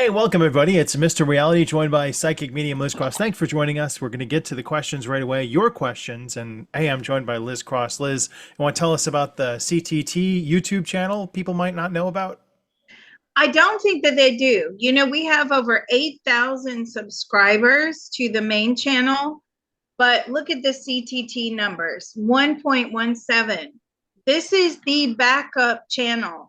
Hey, welcome everybody. It's Mr. Reality joined by psychic medium Liz Cross. Thanks for joining us. We're going to get to the questions right away. Your questions. And hey, I'm joined by Liz Cross. Liz, you want to tell us about the CTT YouTube channel people might not know about? I don't think that they do. We have over 8,000 subscribers to the main channel, but look at the CTT numbers 1.17. This is the backup channel.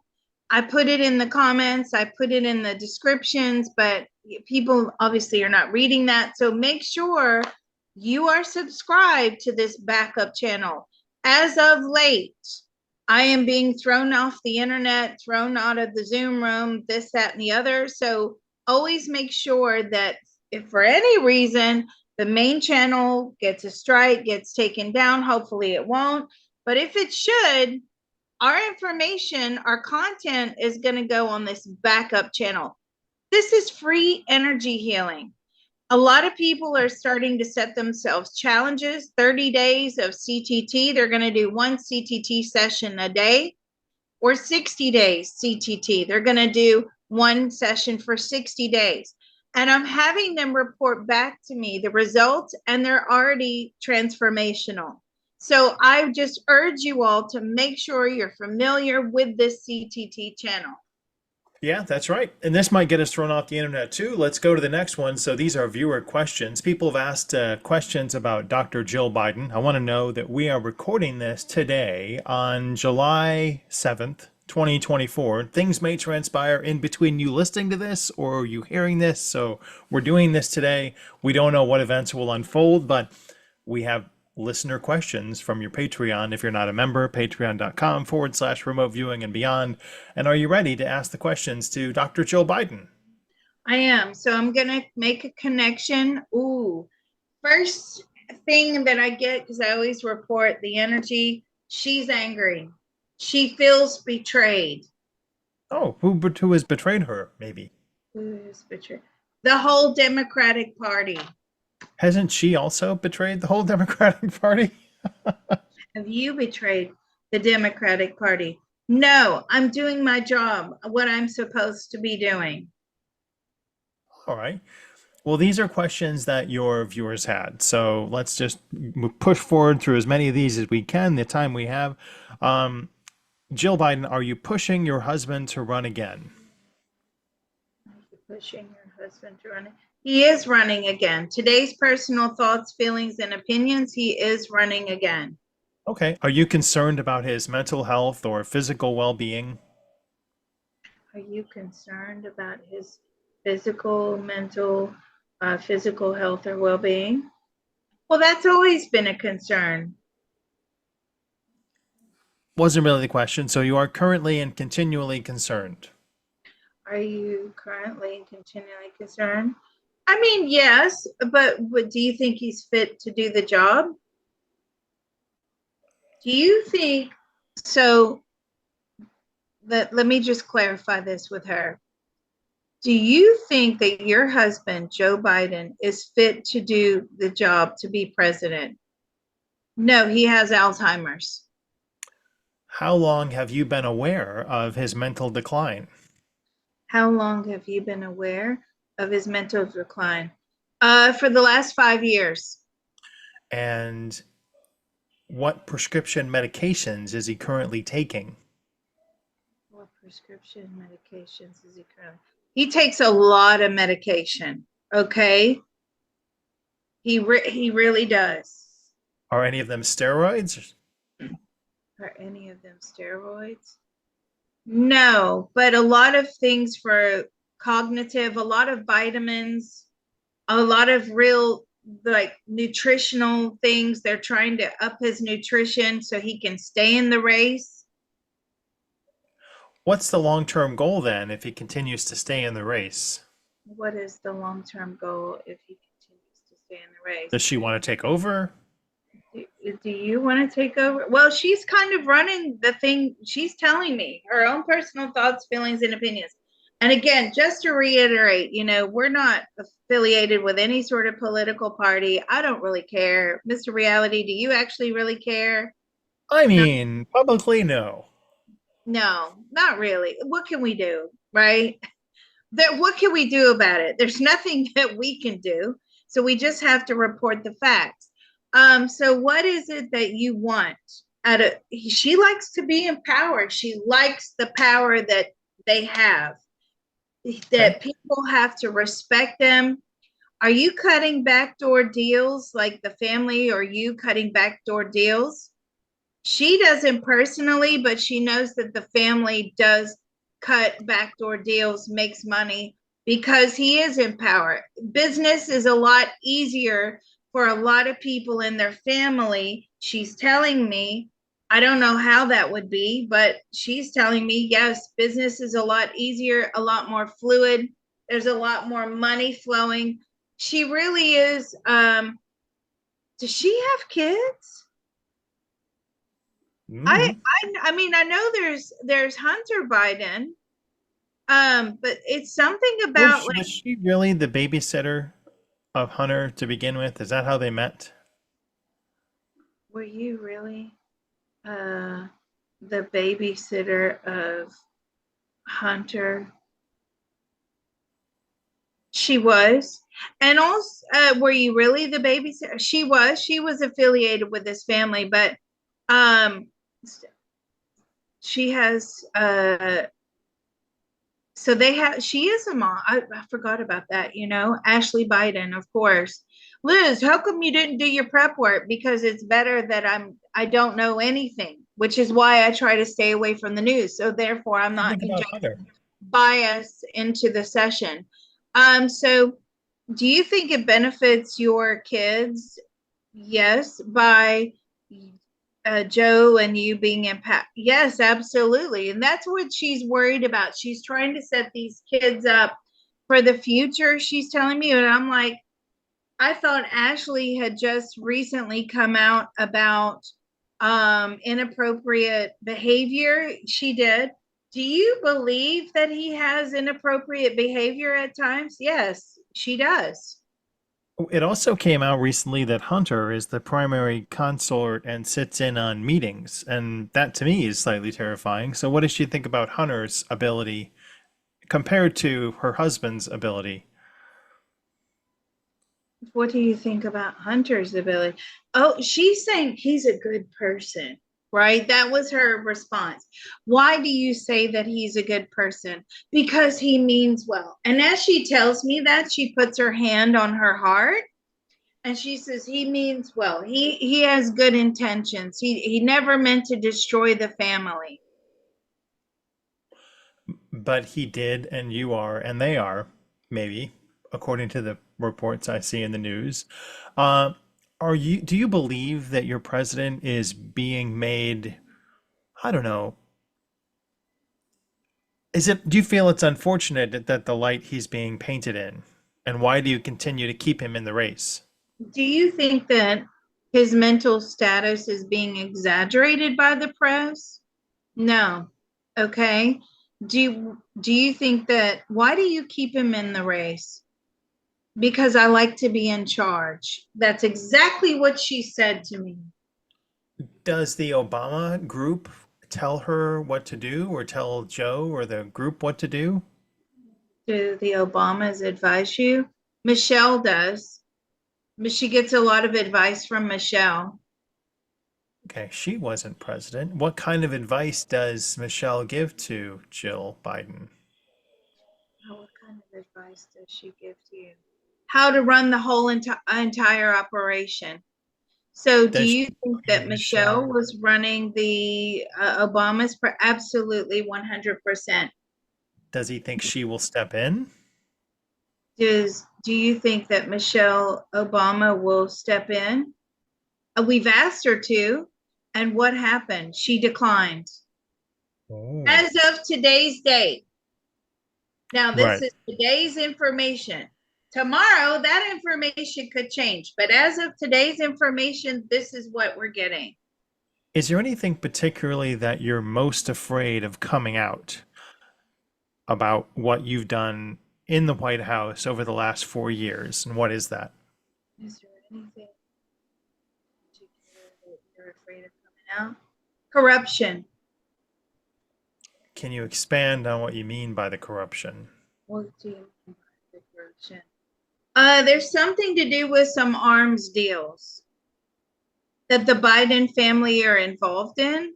I put it in the comments, I put it in the descriptions, but people obviously are not reading that. So make sure you are subscribed to this backup channel. As of late, I am being thrown off the internet, thrown out of the Zoom room, this, that, and the other. So always make sure that if for any reason the main channel gets a strike, gets taken down, hopefully it won't. But if it should, our information, our content is going to go on this backup channel. This is free energy healing. A lot of people are starting to set themselves challenges, 30 days of CTT. They're going to do one CTT session a day, or 60 days CTT. They're going to do one session for 60 days. And I'm having them report back to me the results, and they're already transformational. So I just urge you all to make sure you're familiar with this CTT channel. Yeah, that's right. And this might get us thrown off the internet too. Let's go to the next one. So these are viewer questions. People have asked questions about Dr. Jill Biden. I want to know that we are recording this today on July 7th, 2024. Things may transpire in between you listening to this or you hearing this. So we're doing this today. We don't know what events will unfold, but we have listener questions from your Patreon. If you're not a member, patreon.com/remote viewing and beyond. And are you ready to ask the questions to Dr. Jill Biden? I am. So I'm going to make a connection. Ooh, first thing that I get, because I always report the energy, she's angry. She feels betrayed. Oh, who has betrayed her, maybe? Who is betrayed? The whole Democratic Party. Hasn't she also betrayed the whole Democratic Party? Have you betrayed the Democratic Party? No, I'm doing my job, what I'm supposed to be doing. All right. Well, these are questions that your viewers had. So let's just push forward through as many of these as we can, the time we have. Um, Jill Biden, are you pushing your husband to run again? Are you pushing your husband to run? He is running again. Today's personal thoughts, feelings, and opinions, he is running again. Okay. Are you concerned about his mental health or physical well-being? Are you concerned about his physical, mental, physical health or well-being? Well, that's always been a concern. Wasn't really the question. So you are currently and continually concerned. Are you currently and continually concerned? I mean, yes, but do you think he's fit to do the job? Do you think so? Let me just clarify this with her. Do you think that your husband, Joe Biden, is fit to do the job to be president? No, he has Alzheimer's. How long have you been aware of his mental decline? How long have you been aware of his mental decline? For the last 5 years. And what prescription medications is he currently taking? What prescription medications is he currently? He takes a lot of medication. Okay, he really does. Are any of them steroids? Are any of them steroids? No, but a lot of things for cognitive, a lot of vitamins, a lot of real like nutritional things. They're trying to up his nutrition so he can stay in the race. What's the long-term goal then if he continues to stay in the race? What is the long-term goal if he continues to stay in the race? Does she want to take over? Do you want to take over? Well, she's kind of running the thing. She's telling me her own personal thoughts, feelings, and opinions. And again, just to reiterate, we're not affiliated with any sort of political party. I don't really care. Mr. Reality, do you actually really care? I mean, publicly, no. No, not really. What can we do, right? what can we do about it? There's nothing that we can do. So we just have to report the facts. So what is it that you want out of, she likes to be empowered. She likes the power that they have, Okay. that people have to respect them. Are you cutting backdoor deals like the family? Or are you cutting backdoor deals? She doesn't personally, but she knows that the family does cut backdoor deals, makes money because he is in power. Business is a lot easier for a lot of people in their family. She's telling me, I don't know how that would be, but she's telling me, yes, business is a lot easier, a lot more fluid. There's a lot more money flowing. She really is. Does she have kids? Mm. I mean, I know there's Hunter Biden, but it's something about Was like, she really the babysitter of Hunter to begin with? Is that how they met? were you really uh the babysitter of Hunter? She was. And also, were you really the babysitter? She was. She was affiliated with this family, but um, she has so they have, she is a mom. I forgot about that, Ashley Biden, of course. Liz, how come you didn't do your prep work? Because it's better that I don't know anything, which is why I try to stay away from the news. So therefore I'm I not think about injecting Hunter. bias into the session. So do you think it benefits your kids? Yes, by Joe and you being impact. Yes, absolutely. And that's what she's worried about. She's trying to set these kids up for the future, she's telling me. And I'm like, I thought Ashley had just recently come out about inappropriate behavior. She did. Do you believe that he has inappropriate behavior at times? Yes, she does. It also came out recently that Hunter is the primary consort and sits in on meetings, and that to me is slightly terrifying. So, what does she think about Hunter's ability compared to her husband's ability? What do you think about Hunter's ability? Oh, she's saying he's a good person, right? That was her response. Why do you say that he's a good person? Because he means well. And as she tells me that, she puts her hand on her heart and she says he means well. He has good intentions. He never meant to destroy the family. But he did, and you are, and they are, maybe, according to the reports I see in the news. Uh, do you believe that your president is being made, I don't know, do you feel it's unfortunate that the light he's being painted in? And why do you continue to keep him in the race? Do you think that his mental status is being exaggerated by the press? No. Okay. Do you think that, why do you keep him in the race? Because I like to be in charge. That's exactly what she said to me. Does the Obama group tell her what to do, or tell Joe or the group what to do? Do the Obamas advise you? Michelle does. She gets a lot of advice from Michelle. Okay, she wasn't president. What kind of advice does Michelle give to Jill Biden? Oh, what kind of advice does she give to you? How to run the whole entire operation. So, do Does she you think give that Michelle Michelle, was running the Obamas for absolutely 100%? does he think she will step in? Do you think that Michelle Obama will step in? We've asked her to, and what happened? She declined. Oh. As of today's date. Now, this Right. is today's information. Tomorrow, that information could change, but as of today's information, this is what we're getting. Is there anything particularly that you're most afraid of coming out about what you've done in the White House over the last 4 years? And what is that? Is there anything particular that you're afraid of coming out? Corruption. Can you expand on what you mean by the corruption? There's something to do with some arms deals that the Biden family are involved in,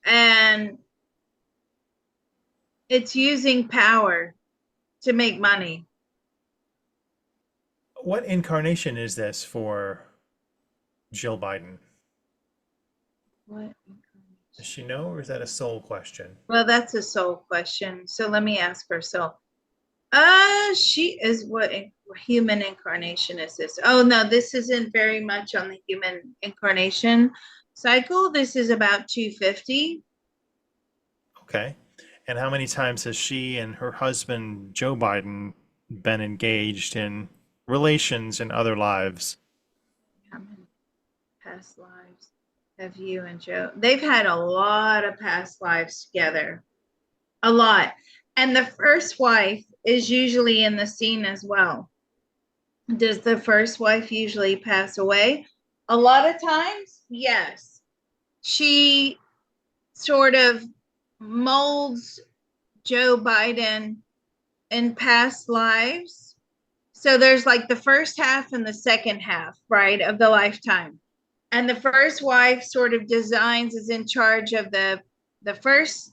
and it's using power to make money. What incarnation is this for Jill Biden? What? Does she know, or is that a soul question? Well, that's a soul question. So let me ask her. So, she is what human incarnation is this? Oh no, this isn't very much on the human incarnation cycle. This is about 250. Okay. And how many times has she and her husband, Joe Biden, been engaged in relations in other lives? How many past lives have you and Joe? They've had a lot of past lives together. A lot. And the first wife is usually in the scene as well. Does the first wife usually pass away? A lot of times, yes. She sort of molds Joe Biden in past lives. So there's like the first half and the second half, right, of the lifetime. And the first wife sort of designs, is in charge of the first,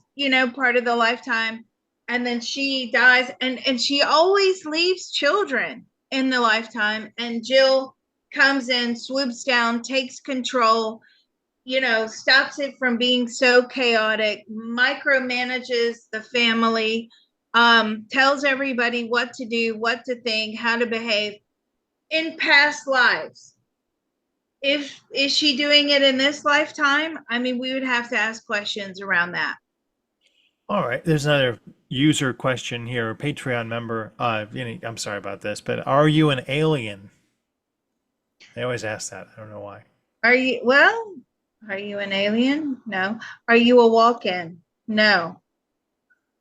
part of the lifetime, and then she dies, and she always leaves children in the lifetime, and Jill comes in, swoops down, takes control, stops it from being so chaotic, micromanages the family, tells everybody what to do, what to think, how to behave in past lives. If is she doing it in this lifetime? I mean, we would have to ask questions around that. All right. There's another user question here, a Patreon member. I'm sorry about this, but are you an alien? They always ask that. I don't know why. Are you an alien? No. Are you a walk-in? No.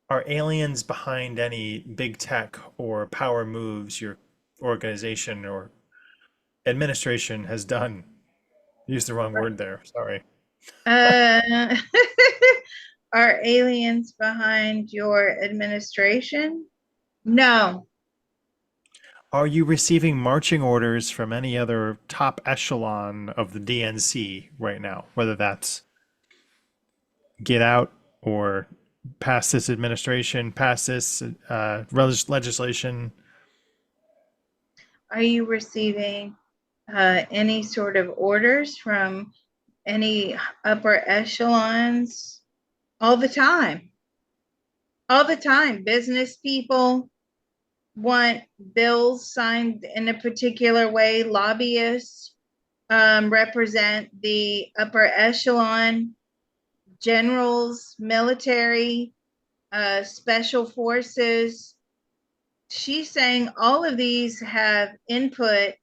Are aliens behind any big tech or power moves your organization or administration has done? Used the wrong word there. Sorry. Uh, are aliens behind your administration? No. Are you receiving marching orders from any other top echelon of the DNC right now? Whether that's get out or pass this administration, pass this legislation. Are you receiving any sort of orders from any upper echelons? All the time. All the time. Business people want bills signed in a particular way. Lobbyists represent the upper echelon, generals, military, special forces. She's saying all of these have input,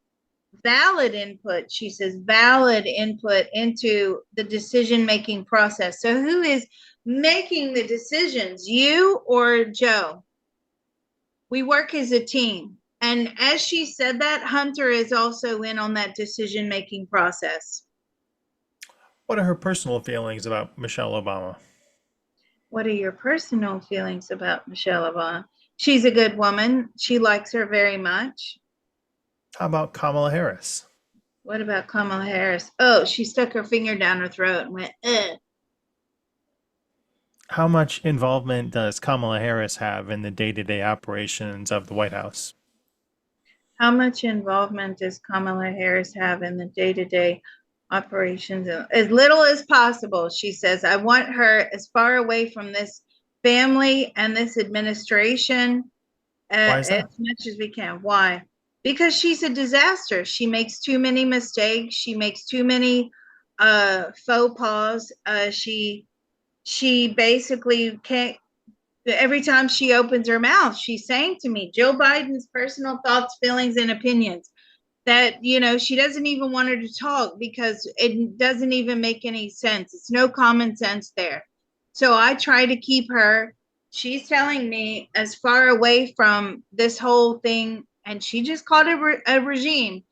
valid input. She says valid input into the decision making process. So who is making the decisions, you or Joe? We work as a team. And as she said that, Hunter is also in on that decision making process. What are her personal feelings about Michelle Obama? What are your personal feelings about Michelle Obama? She's a good woman. She likes her very much. How about Kamala Harris? What about Kamala Harris? Oh, she stuck her finger down her throat and went, ugh. How much involvement does Kamala Harris have in the day-to-day operations of the White House? How much involvement does Kamala Harris have in the day-to-day operations? As little as possible, she says. I want her as far away from this family and this administration Why is as that? much as we can. Why? Because she's a disaster. She makes too many mistakes. She makes too many faux pas. She basically can't. Every time she opens her mouth, she's saying to me, Joe Biden's personal thoughts, feelings, and opinions. That, she doesn't even want her to talk because it doesn't even make any sense. It's no common sense there. So I try to keep her, she's telling me, as far away from this whole thing. And she just called it a regime.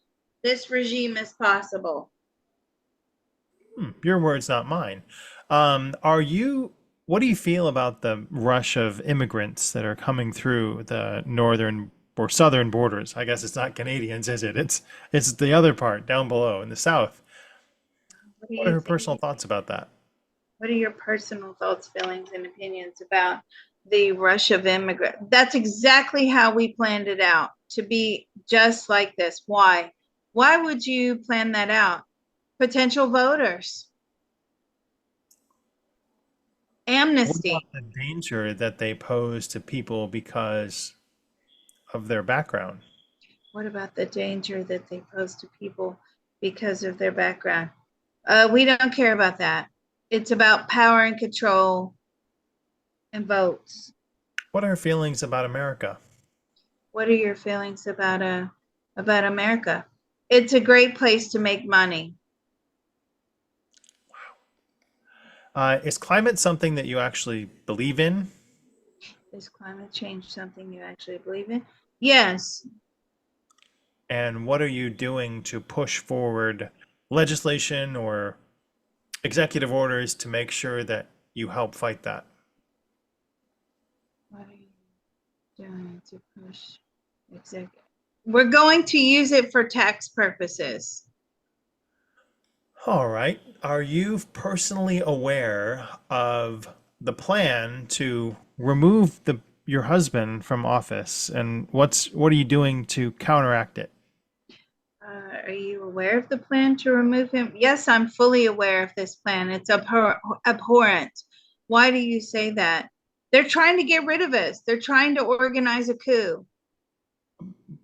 This regime is possible. Your words, not mine. Are you What do you feel about the rush of immigrants that are coming through the northern or southern borders? I guess it's not Canadians, is it? It's the other part down below in the south. What do What are you her think? personal thoughts about that? What are your personal thoughts, feelings, and opinions about the rush of immigrants? That's exactly how we planned it out to be just like this. Why? Why would you plan that out? Potential voters, What about amnesty. the danger that they pose to people because of their background? What about the danger that they pose to people because of their background? We don't care about that. It's about power and control and votes. What are her feelings about America? What are your feelings about America? It's a great place to make money. Is climate something that you actually believe in? Is climate change something you actually believe in? Yes. And what are you doing to push forward legislation or executive orders to make sure that you help fight that? What are you doing to push executive? We're going to use it for tax purposes. All right. Are you personally aware of the plan to remove your husband from office, and what are you doing to counteract it? Are you aware of the plan to remove him? Yes, I'm fully aware of this plan. It's abhorrent. Why do you say that? They're trying to get rid of us. They're trying to organize a coup.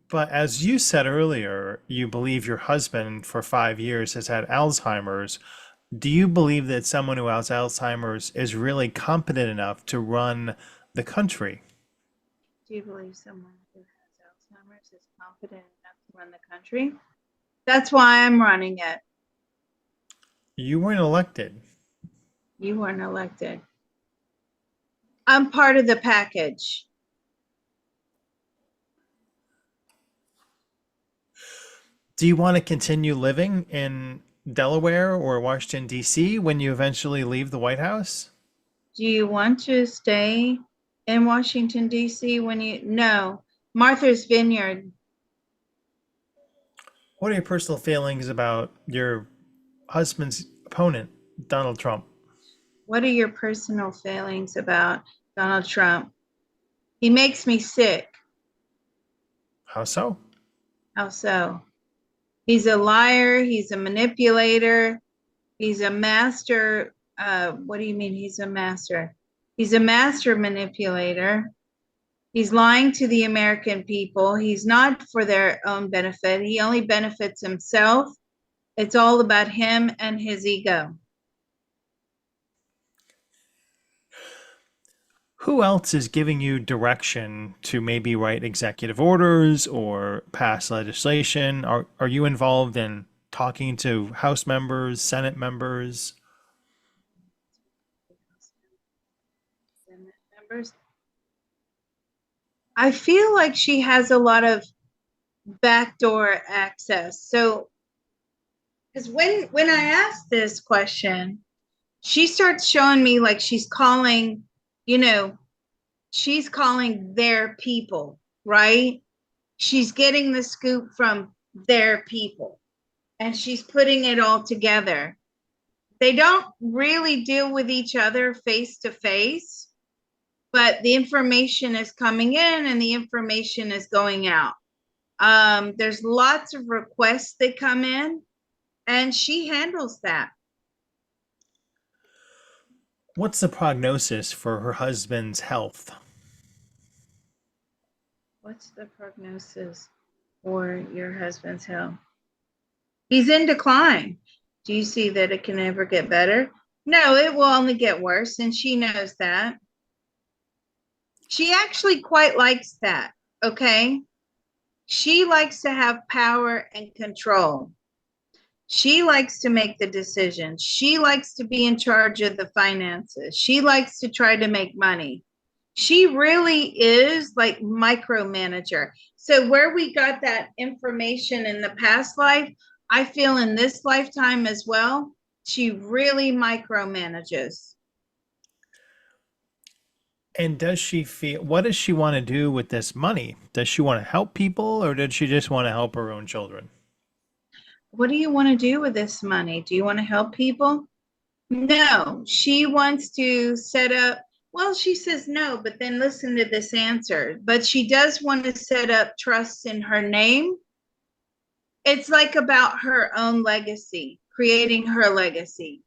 But as you said earlier, you believe your husband for 5 years has had Alzheimer's. Do you believe that someone who has Alzheimer's is really competent enough to run the country? Do you believe someone who has Alzheimer's is competent enough to run the country? That's why I'm running it. You weren't elected. You weren't elected. I'm part of the package. Do you want to continue living in Delaware or Washington, D.C. when you eventually leave the White House? Do you want to stay in Washington, D.C. when you? No. Martha's Vineyard. What are your personal feelings about your husband's opponent, Donald Trump? What are your personal feelings about Donald Trump? He makes me sick. How so? How so? He's a liar. He's a manipulator. He's a master. What do you mean he's a master? He's a master manipulator. He's lying to the American people. He's not for their own benefit. He only benefits himself. It's all about him and his ego. Who else is giving you direction to maybe write executive orders or pass legislation? Are you involved in talking to House members, Senate members? Members. I feel like she has a lot of backdoor access. So, because when I asked this question, she starts showing me like she's calling, you know, she's calling their people, right? She's getting the scoop from their people and she's putting it all together. They don't really deal with each other face to face, but the information is coming in and the information is going out. There's lots of requests that come in, and she handles that. What's the prognosis for her husband's health? What's the prognosis for your husband's health? He's in decline. Do you see that it can ever get better? No, it will only get worse, and she knows that. She actually quite likes that, okay? She likes to have power and control. She likes to make the decisions. She likes to be in charge of the finances. She likes to try to make money. She really is like micromanager. So where we got that information in the past life, I feel in this lifetime as well, she really micromanages. And does she feel, what does she want to do with this money? Does she want to help people or did she just want to help her own children? What do you want to do with this money? Do you want to help people? No, she wants to set up, well, she says no, but then listen to this answer. But she does want to set up trusts in her name. It's like about her own legacy, creating her legacy.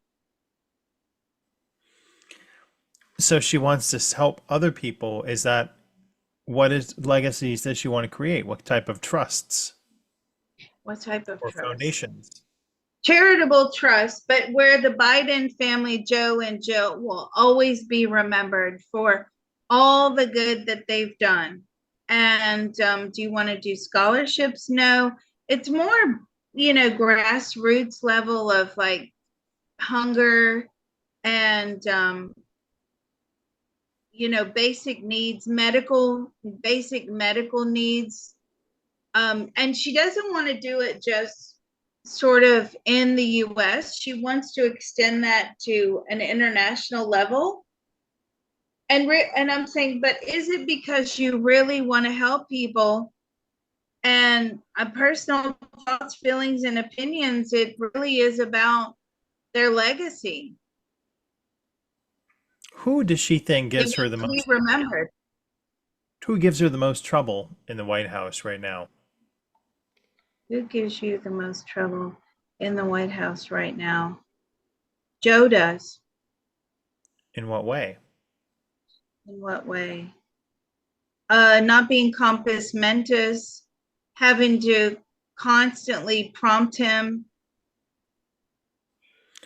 So she wants to help other people. Is that what is legacies does she want to create? What type of trusts What type of or trust? foundations? Charitable trust, but where the Biden family, Joe and Jill, will always be remembered for all the good that they've done. And do you want to do scholarships? No, it's more, grassroots level of like hunger and, basic needs, basic medical needs. And she doesn't want to do it just sort of in the US. She wants to extend that to an international level. And I'm saying, but is it because you really want to help people? And personal thoughts, feelings, and opinions, it really is about their legacy. Who does she think They gives her want the to be most, remembered. who gives her the most trouble in the White House right now? Who gives you the most trouble in the White House right now? Joe does. In what way? In what way? Not being compass mentis, having to constantly prompt him.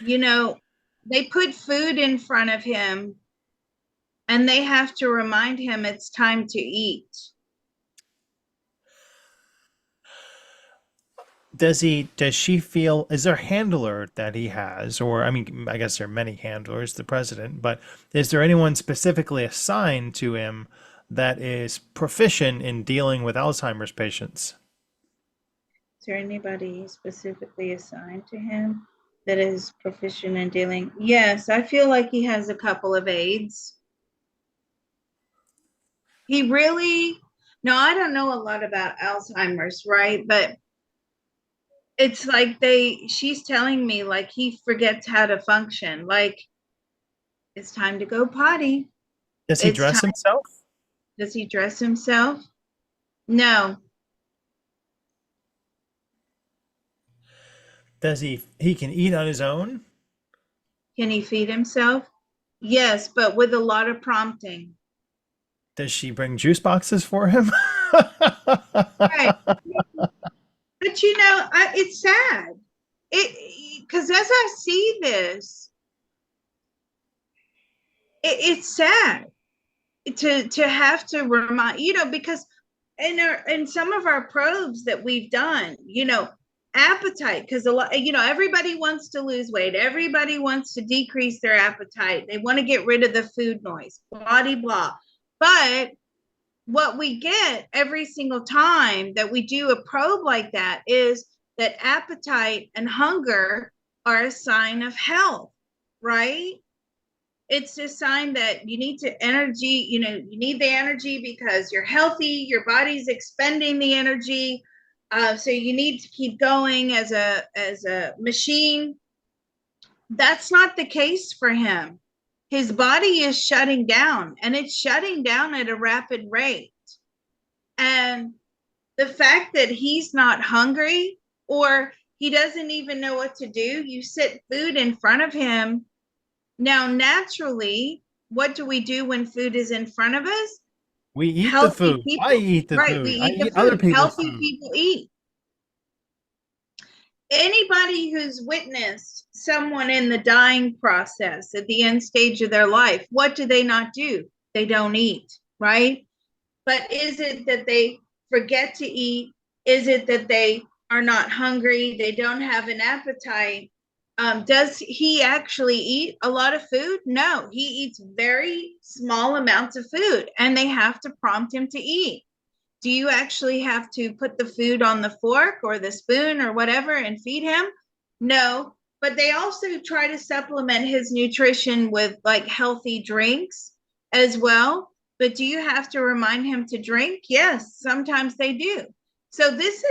They put food in front of him and they have to remind him it's time to eat. Does she feel, is there a handler that he has, or I mean, I guess there are many handlers, the president, but is there anyone specifically assigned to him that is proficient in dealing with Alzheimer's patients? Is there anybody specifically assigned to him that is proficient in dealing? Yes, I feel like he has a couple of aides. He really, no, I don't know a lot about Alzheimer's, right? But it's like she's telling me like he forgets how to function. Like it's time to go potty. Does he It's dress time. himself? Does he dress himself? No. Does he can eat on his own? Can he feed himself? Yes, but with a lot of prompting. Does she bring juice boxes for him? Right. But it's sad. Because as I see this, it's sad to have to remind, because in some of our probes that we've done, appetite, because a lot, everybody wants to lose weight, everybody wants to decrease their appetite, they want to get rid of the food noise, blah blah. But what we get every single time that we do a probe like that is that appetite and hunger are a sign of health, right? It's a sign that you need to energy, you need the energy because you're healthy, your body's expending the energy. So you need to keep going as a machine. That's not the case for him. His body is shutting down and it's shutting down at a rapid rate. And the fact that he's not hungry or he doesn't even know what to do, you sit food in front of him. Now, naturally, what do we do when food is in front of us? We eat the Healthy food. I people, eat the right? We food. I eat the eat other food. people's Healthy food. people eat. Anybody who's witnessed someone in the dying process at the end stage of their life, what do they not do? They don't eat, right? But is it that they forget to eat? Is it that they are not hungry? They don't have an appetite? Does he actually eat a lot of food? No, he eats very small amounts of food and they have to prompt him to eat. Do you actually have to put the food on the fork or the spoon or whatever and feed him? No, but they also try to supplement his nutrition with like healthy drinks. as well. But do you have to remind him to drink? Yes, sometimes they do. So this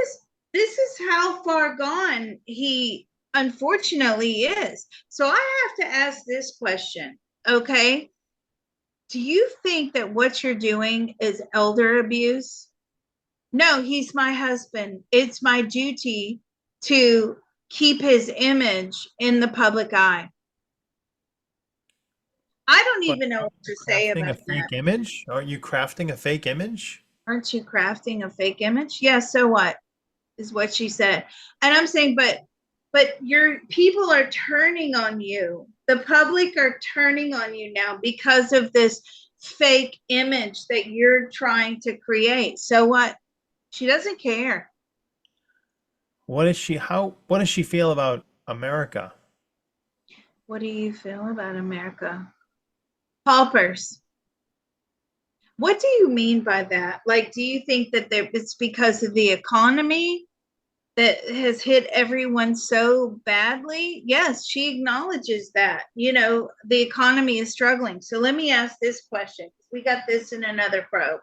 is how far gone he unfortunately is. So I have to ask this question, okay? Do you think that what you're doing is elder abuse? No, he's my husband. It's my duty to keep his image in the public eye. I don't But even know aren't what you to say crafting a about fake that. image? Aren't you crafting a fake image? Aren't you crafting a fake image? Yeah, so what? Is what she said. And I'm saying, but your people are turning on you. The public are turning on you now because of this fake image that you're trying to create. So what? She doesn't care. What does she feel about America? What do you feel about America? Paupers. What do you mean by that? Like, do you think that it's because of the economy that has hit everyone so badly? Yes, she acknowledges that. The economy is struggling. So let me ask this question. We got this in another probe.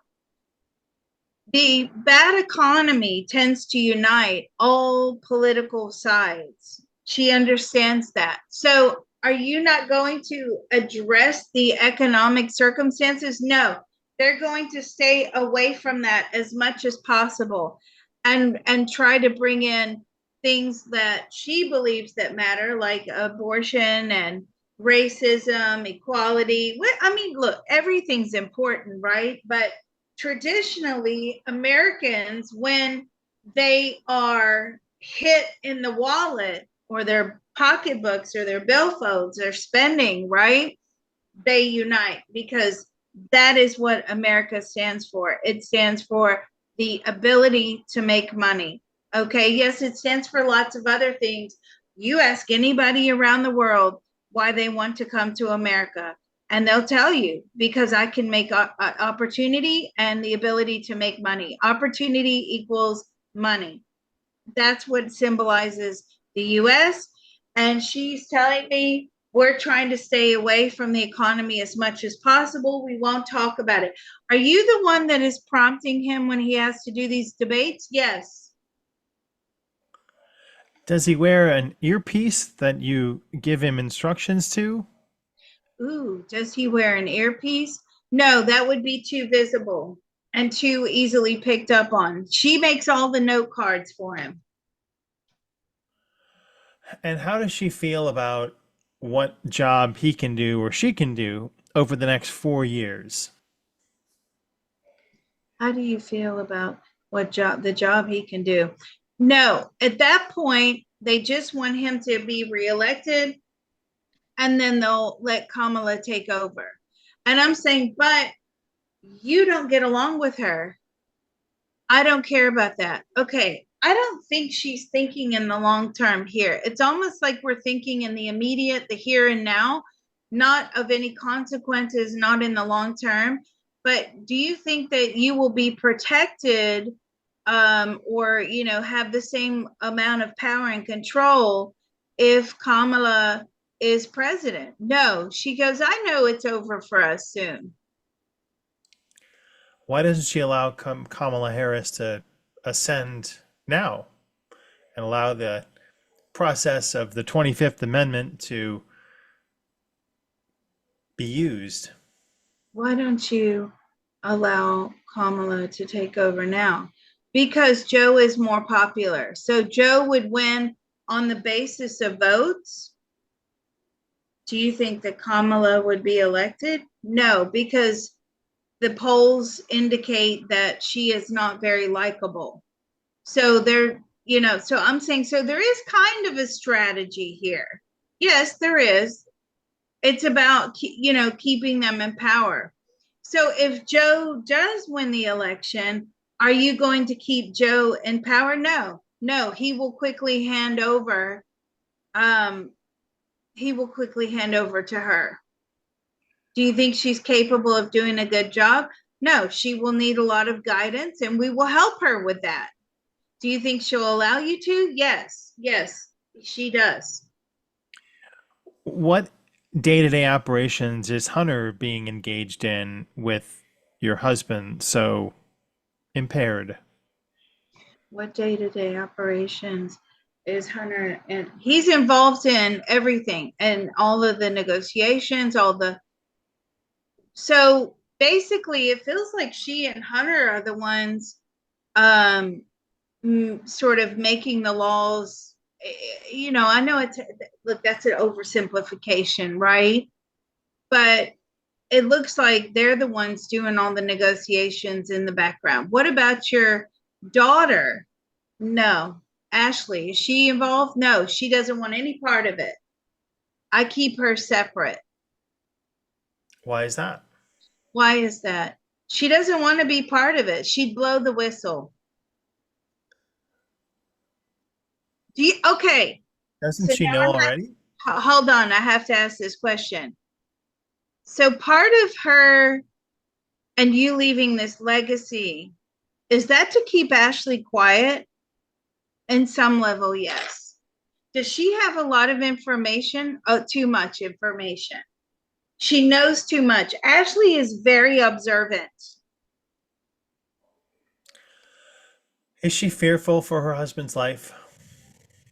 The bad economy tends to unite all political sides. She understands that. So are you not going to address the economic circumstances? No, they're going to stay away from that as much as possible and try to bring in things that she believes that matter, like abortion and racism, equality. I mean, look, everything's important, right? But traditionally, Americans, when they are hit in the wallet or their pocketbooks or their billfolds, their spending, right? They unite because that is what America stands for. It stands for the ability to make money. Okay, yes, it stands for lots of other things. You ask anybody around the world why they want to come to America, and they'll tell you because I can make opportunity and the ability to make money. Opportunity equals money. That's what symbolizes the US. And she's telling me we're trying to stay away from the economy as much as possible. We won't talk about it. Are you the one that is prompting him when he has to do these debates? Yes. Does he wear an earpiece that you give him instructions to? Ooh, does he wear an earpiece? No, that would be too visible and too easily picked up on. She makes all the note cards for him. And how does she feel about what job he can do or she can do over the next 4 years? How do you feel about the job he can do? No, at that point, they just want him to be reelected and then they'll let Kamala take over. And I'm saying, but you don't get along with her. I don't care about that. Okay. I don't think she's thinking in the long term here. It's almost like we're thinking in the immediate, the here and now, not of any consequences, not in the long term. But do you think that you will be protected or, have the same amount of power and control if Kamala is president? No, she goes, I know it's over for us soon. Why doesn't she allow Kamala Harris to ascend now and allow the process of the 25th Amendment to be used? Why don't you allow Kamala to take over now? Because Joe is more popular. So Joe would win on the basis of votes. Do you think that Kamala would be elected? No, because the polls indicate that she is not very likable. So so I'm saying, so there is kind of a strategy here. Yes, there is. It's about, keeping them in power. So if Joe does win the election, are you going to keep Joe in power? No, no, he will quickly hand over. Um, he will quickly hand over to her. Do you think she's capable of doing a good job? No, she will need a lot of guidance and we will help her with that. Do you think she'll allow you to? Yes, yes, she does. What day-to-day operations is Hunter being engaged in with your husband so impaired? What day-to-day operations is Hunter? And he's involved in everything and all of the negotiations, all the, so basically it feels like she and Hunter are the ones um sort of making the laws. I know it's, look, that's an oversimplification, right? But it looks like they're the ones doing all the negotiations in the background. What about your daughter? No. Ashley, is she involved? No, she doesn't want any part of it. I keep her separate. Why is that? Why is that? She doesn't want to be part of it. She'd blow the whistle. Okay. Doesn't So she know already? hold on. I have to ask this question. So part of her and you leaving this legacy, is that to keep Ashley quiet? In some level, yes. Does she have a lot of information? Oh, too much information. She knows too much. Ashley is very observant. Is she fearful for her husband's life?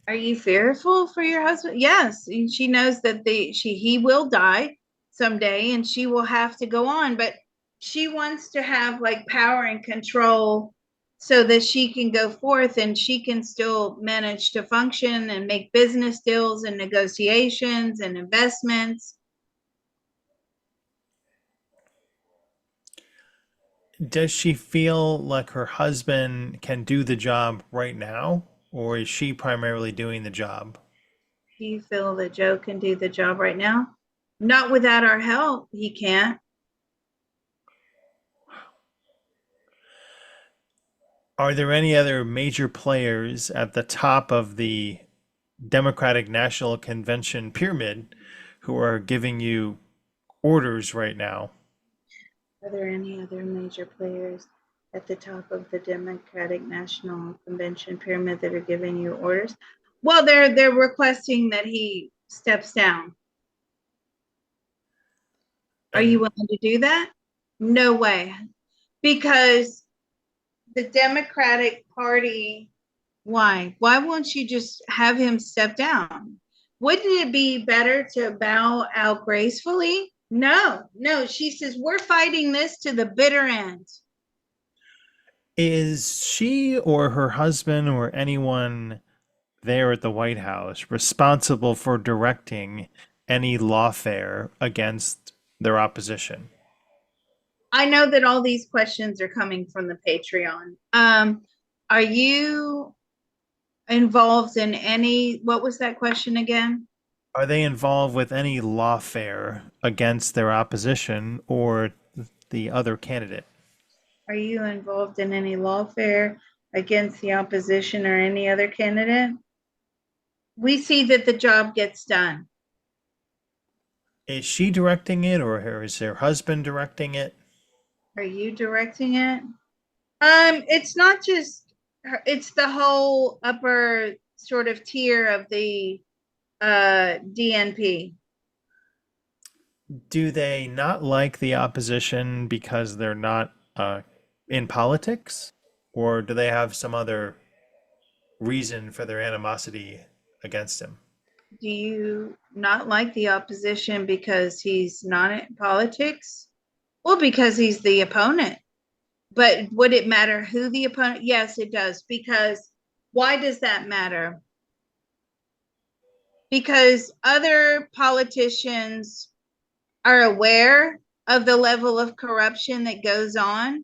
Are you fearful for your husband? Yes. And she knows that he will die someday and she will have to go on, but she wants to have like power and control so that she can go forth and she can still manage to function and make business deals and negotiations and investments. Does she feel like her husband can do the job right now, or is she primarily doing the job? Do you feel that Joe can do the job right now? Not without our help, he can't. Are there any other major players at the top of the Democratic National Convention pyramid who are giving you orders right now? Are there any other major players at the top of the Democratic National Convention pyramid that are giving you orders? Well, they're requesting that he steps down. Are you And willing to do that? No way. Because the Democratic Party, why? Why won't you just have him step down? Wouldn't it be better to bow out gracefully? No, no. She says, we're fighting this to the bitter end. is she or her husband or anyone there at the White House responsible for directing any lawfare against their opposition? I know that all these questions are coming from the Patreon. Are you involved in any, what was that question again? Are they involved with any lawfare against their opposition or the other candidate? Are you involved in any lawfare against the opposition or any other candidate? We see that the job gets done. Is she directing it or is her husband directing it? Are you directing it? It's not just her, it's the whole upper sort of tier of the DNP. Do they not like the opposition because they're not in politics? Or do they have some other reason for their animosity against him? Do you not like the opposition because he's not in politics? Well, because he's the opponent. But would it matter who the opponent? Yes, it does. Because why does that matter? Because other politicians are aware of the level of corruption that goes on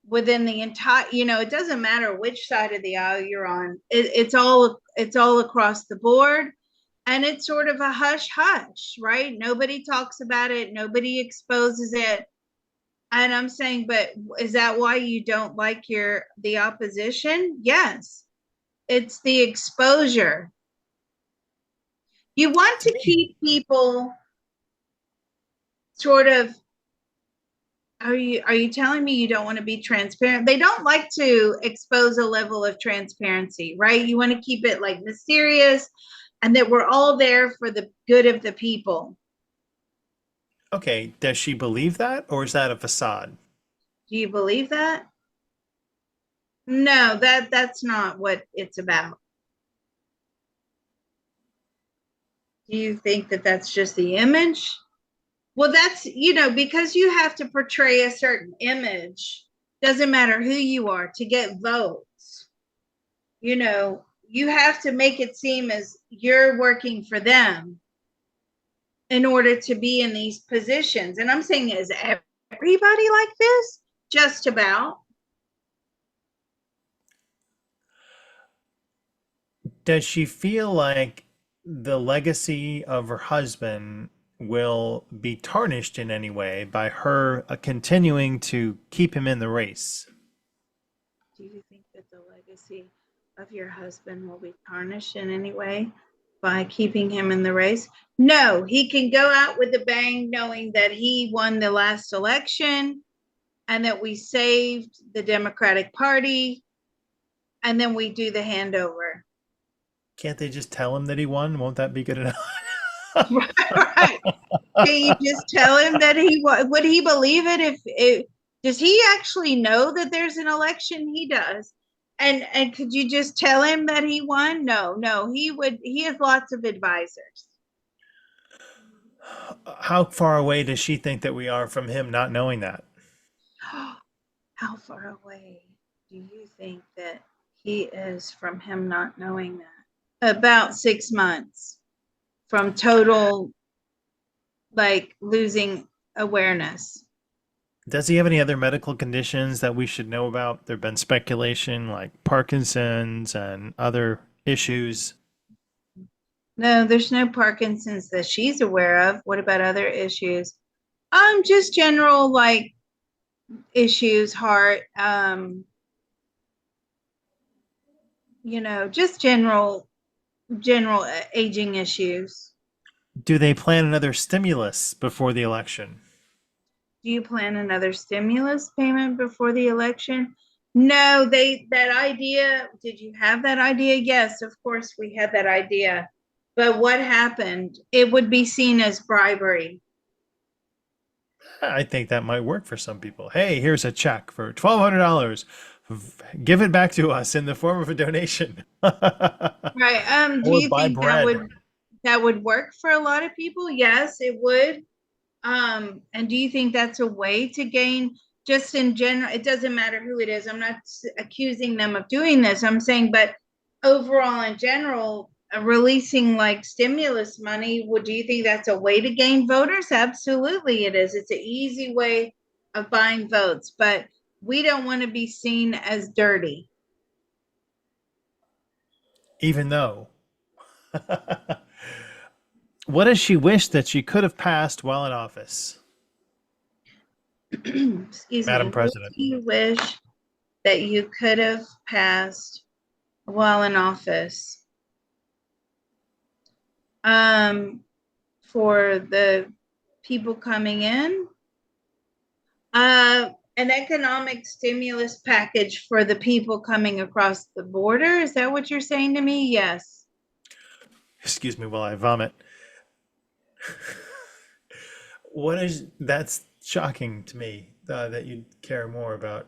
within the entire, it doesn't matter which side of the aisle you're on. It's all across the board. And it's sort of a hush hush, right? Nobody talks about it, nobody exposes it. And I'm saying, but is that why you don't like the opposition? Yes. It's the exposure. You want To to me, keep people sort of, are you telling me you don't want to be transparent? They don't like to expose a level of transparency, right? You want to keep it like mysterious and that we're all there for the good of the people. Okay, does she believe that, or is that a facade? Do you believe that? No, that's not what it's about. Do you think that that's just the image? Well, that's, because you have to portray a certain image, doesn't matter who you are, to get votes. You have to make it seem as you're working for them in order to be in these positions. And I'm saying, is everybody like this? Just about. Does she feel like the legacy of her husband will be tarnished in any way by her continuing to keep him in the race? Do you think that the legacy of your husband will be tarnished in any way by keeping him in the race? No, he can go out with a bang knowing that he won the last election and that we saved the Democratic Party, and then we do the handover. Can't they just tell him that he won? Won't that be good enough? Right. Can you just tell him that would he believe it if does he actually know that there's an election? He does. And could you just tell him that he won? No, he has lots of advisors. How far away does she think that we are from him not knowing that? How far away do you think that he is from him not knowing that? About 6 months from total, like, losing awareness. Does he have any other medical conditions that we should know about? There've been speculation like Parkinson's and other issues. No, there's no Parkinson's that she's aware of. What about other issues? Just general, like, issues, heart, just general aging issues. Do they plan another stimulus before the election? Do you plan another stimulus payment before the election? No, that idea, did you have that idea? Yes, of course we had that idea. But what happened? It would be seen as bribery. I think that might work for some people. Hey, here's a check for $1,200. Give it back to us in the form of a donation. Right. Do Or you buy think bread. that would work for a lot of people? Yes, it would. And do you think that's a way to gain, just in general? It doesn't matter who it is. I'm not accusing them of doing this. I'm saying, but overall, in general, releasing like stimulus money, do you think that's a way to gain voters? Absolutely, it is. It's an easy way of buying votes, but we don't want to be seen as dirty. Even though. What does she wish that she could have passed while in office, Excuse me. Madam What President? do you wish that you could have passed while in office? For the people coming in, an economic stimulus package for the people coming across the border. Is that what you're saying to me? Yes. Excuse me while I vomit. That's shocking to me that you'd care more about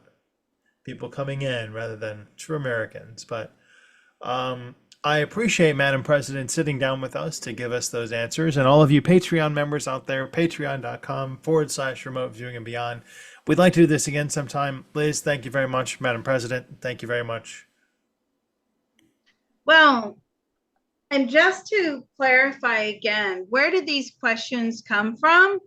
people coming in rather than true Americans. But I appreciate Madam President sitting down with us to give us those answers. And all of you Patreon members out there, patreon.com/remote viewing and beyond. We'd like to do this again sometime. Liz, thank you very much. Madam President, thank you very much. Well, and just to clarify again, where did these questions come from?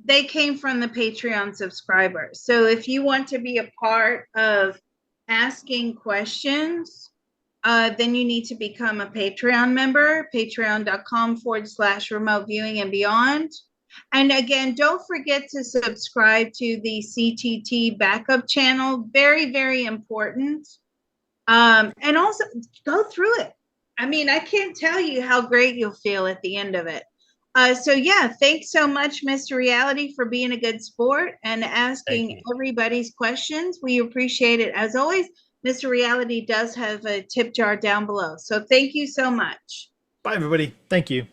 They came from the Patreon subscribers. So if you want to be a part of asking questions, then you need to become a Patreon member, patreon.com/remote viewing and beyond. And again, don't forget to subscribe to the CTT backup channel. Very, very important. And also go through it. I mean, I can't tell you how great you'll feel at the end of it. So yeah, thanks so much, Mr. Reality, for being a good sport and Thank asking you. everybody's questions. We appreciate it. As always, Mr. Reality does have a tip jar down below. So thank you so much. Bye, everybody. Thank you.